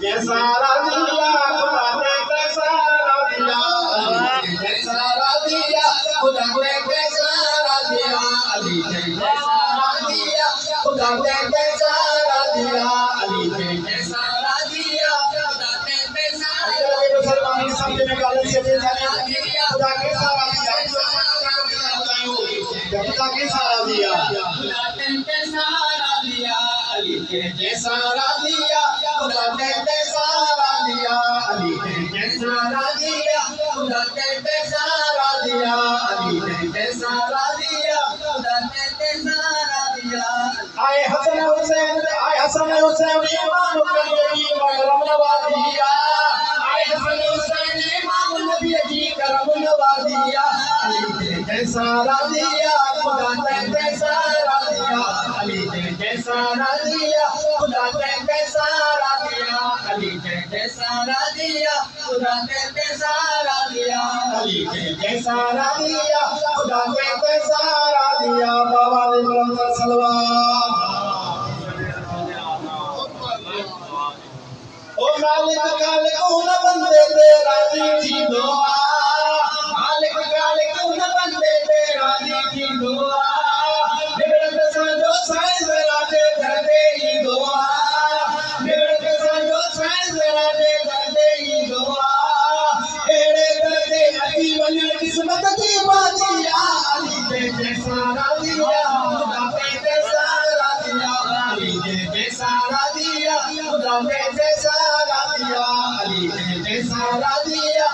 सारा दिया खुदा ने सारा दिया सारा दिया खुदा ने सारा दिया अली सारा दिया खुदा ने सारा दिया अली सारा दिया खुदा ने सारा मुसलमान के सामने में गाली से खुदा के सारा दिया खुदा के सारा दिया खुदा ने सारा दिया अली सारा दिया खुदा ने सारा दिया अली सारा दिया खुदा ने सारा दिया अली सारा दिया खुदा ने सारा दिया आए हसन हुसैन इमाम नबी करम नवाजिया आए हसन हुसैन इमाम नबी जी करम नवाजिया अली ने सारा दिया खुदा ने सारा दिया अली ने सारा दिया खुदा ने सारा दिया अली ने सारा दिया खुदा ने सारा दिया अली ने सारा दिया खुदा ने सारा दिया बाबा ने बुलंद सलवात ओ मालिक कालिक उन बंदे तेरा जी दुआ मालिक कालिक उन बंदे तेरा जी दुआ निबड़त संजो साइज राजे दे ही दुआ निबड़त संजो साइज राजे दे ही दुआ एड़े दे अति वली किस्मत की बाजिया अली दे सारा दिया खुदा दे सारा दिया अली दे सारा दिया खुदा दे सारा दिया अली दे सारा दिया